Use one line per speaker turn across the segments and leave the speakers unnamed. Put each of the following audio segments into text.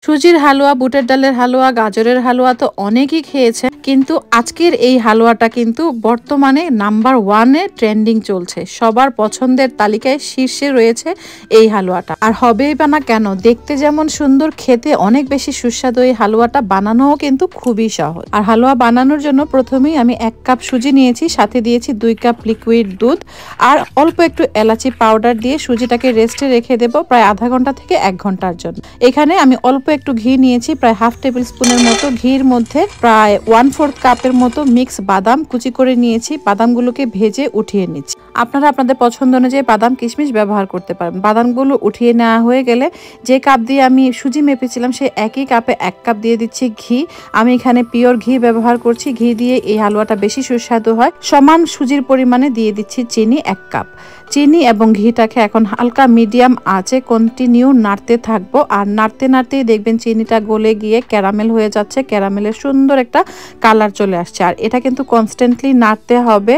সুজির হালুয়া, বুটের ডালের হালুয়া, গাজরের হালুয়া তো অনেকেই খেয়েছে, কিন্তু আজকের এই হালুয়াটা কিন্তু বর্তমানে নাম্বার 1-এ ট্রেন্ডিং চলছে। সবার পছন্দের তালিকায় শীর্ষে রয়েছে এই হালুয়াটা। আর হবেই বা না কেন, দেখতে যেমন সুন্দর, খেতে অনেক বেশি সুস্বাদু। এই হালুয়াটা বানানোও কিন্তু খুবই সহজ। আর হালুয়া বানানোর জন্য প্রথমেই আমি 1 কাপ সুজি নিয়েছি, সাথে দিয়েছি 2 কাপ লিকুইড দুধ আর অল্প একটু এলাচি পাউডার দিয়ে সুজিটাকে রেস্টে রেখে দেবো প্রায় আধা ঘন্টা থেকে 1 ঘন্টার জন্য। এখানে আমি অল্প একটু ঘি নিয়েছি, প্রায় হাফ টেবিল স্পুনের মতো। ঘির মধ্যে প্রায় 1/4 কাপের মতো মিক্স বাদাম কুচি করে নিয়েছি। বাদামগুলোকে ভেজে উঠিয়ে নিচ্ছি। আপনারা আপনাদের পছন্দ অনুযায়ী বাদাম কিশমিশ ব্যবহার করতে পারেন। বাদামগুলো উঠিয়ে নেওয়া হয়ে গেলে যে কাপ দিয়ে আমি সুজি মেপেছিলাম সেই একই কাপে 1 কাপ দিয়ে দিচ্ছি ঘি। আমি এখানে পিওর ঘি ব্যবহার করছি। ঘি দিয়ে এই হালুয়াটা বেশি সুস্বাদু হয়। সমান সুজির পরিমাণে দিয়ে দিচ্ছি চিনি 1 কাপ। চিনি এবং ঘিটাকে এখন হালকা মিডিয়াম আঁচে কন্টিনিউ নাড়তে থাকবো। আর নাড়তে নাড়তেই দেখবেন চিনিটা গলে গিয়ে ক্যারামেল হয়ে যাচ্ছে। ক্যারামেলের সুন্দর একটা কালার চলে আসছে। আর এটা কিন্তু কনস্ট্যান্টলি নাড়তে হবে।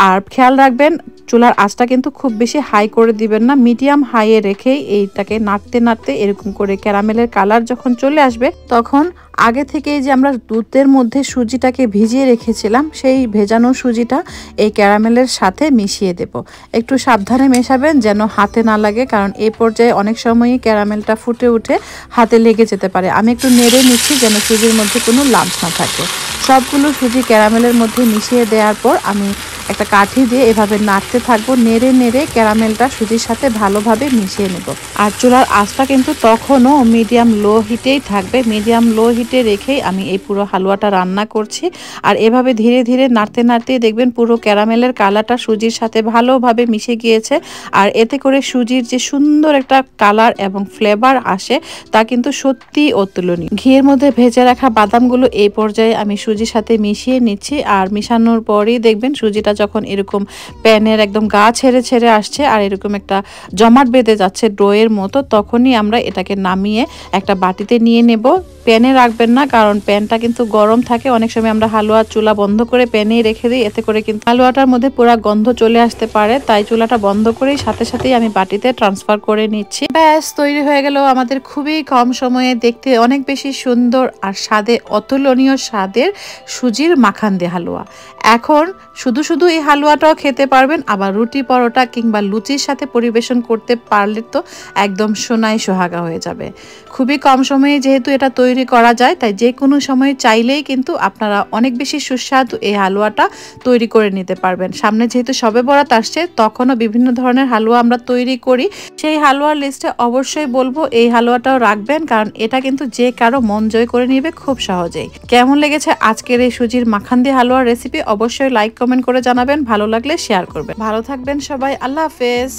আর খেয়াল রাখবেন চুলার আঁচটা কিন্তু খুব বেশি হাই করে দিবেন না, মিডিয়াম হাইয়ে রেখেই এইটাকে নাড়তে নাড়তে এরকম করে ক্যারামেলের কালার যখন চলে আসবে তখন আগে থেকেই যে আমরা দুধের মধ্যে সুজিটাকে ভিজিয়ে রেখেছিলাম সেই ভেজানো সুজিটা এই ক্যারামেলের সাথে মিশিয়ে দেব। একটু সাবধানে মেশাবেন যেন হাতে না লাগে, কারণ এই পর্যায়ে অনেক সময়ই ক্যারামেলটা ফুটে উঠে হাতে লেগে যেতে পারে। আমি একটু নেড়ে নিচ্ছি যেন সুজির মধ্যে কোনো লাম্প না থাকে। সবগুলো সুজি ক্যারামেলের মধ্যে মিশিয়ে দেওয়ার পর আমি একটা কাঠি দিয়ে এভাবে নাড়তে থাকবো। নেড়ে নেড়ে ক্যারামেলটা সুজির সাথে ভালোভাবে মিশিয়ে নেব। আর চুলার আঁচটা কিন্তু তখনও মিডিয়াম লো হিটেই থাকবে। মিডিয়াম লো হিটে রেখেই আমি এই পুরো হালুয়াটা রান্না করছি। আর এভাবে ধীরে ধীরে নাড়তে নাড়তেই দেখবেন পুরো ক্যারামেলের কালারটা সুজির সাথে ভালোভাবে মিশে গিয়েছে। আর এতে করে সুজির যে সুন্দর একটা কালার এবং ফ্লেভার আসে তা কিন্তু সত্যি অতুলনীয়। ঘিয়ের মধ্যে ভেজে রাখা বাদামগুলো এই পর্যায়ে আমি সুজির সাথে মিশিয়ে নিচ্ছি। আর মিশানোর পরই দেখবেন সুজিটা যখন এরকম প্যানের একদম গা ছেড়ে ছেড়ে আসছে আর এরকম একটা জমাট বেঁধে যাচ্ছে ডোয়ের মতো, তখনই আমরা এটাকে নামিয়ে একটা বাটিতে নিয়ে নেব। প্যানে রাখবেন না, কারণ প্যানটা কিন্তু গরম থাকে। অনেক সময় আমরা হালুয়ার চুলা বন্ধ করে প্যানেই রেখে দিই, এতে করে কিন্তু হালুয়াটার মধ্যে পুরো গন্ধ চলে আসতে পারে। তাই চুলাটা বন্ধ করেই সাথে সাথেই আমি বাটিতে ট্রান্সফার করে নিচ্ছি। ব্যাস তৈরি হয়ে গেল আমাদের খুবই কম সময়ে দেখতে অনেক বেশি সুন্দর আর স্বাদে অতুলনীয় স্বাদের সুজির মাখান্দি হালুয়া। এখন শুধু শুধু এই হালুয়াটাও খেতে পারবেন, আবার রুটি পরোটা কিংবা লুচির সাথে পরিবেশন করতে পারলে তো একদম সোনাই সোহাগা হয়ে যাবে। খুবই কম সময়ে যেহেতু এটা তৈরি করা যায়, তাই যে কোনো সময় চাইলেই কিন্তু আপনারা অনেক বেশি সুস্বাদু এই হালুয়াটা তৈরি করে নিতে পারবেন। সামনে যেহেতু শবে বরাত আসছে, তখনও বিভিন্ন ধরনের হালুয়া আমরা তৈরি করি। সেই হালুয়ার লিস্টে অবশ্যই বলবো এই হালুয়াটাও রাখবেন, কারণ এটা কিন্তু যে কারো মন জয় করে নিবে খুব সহজেই। কেমন লেগেছে আজকের এই সুজির মাখান্দি হালুয়ার রেসিপি অবশ্যই লাইক কমেন্ট করে জানাবেন। ভালো লাগলে শেয়ার করবেন। ভালো থাকবেন সবাই। আল্লাহ হাফেজ।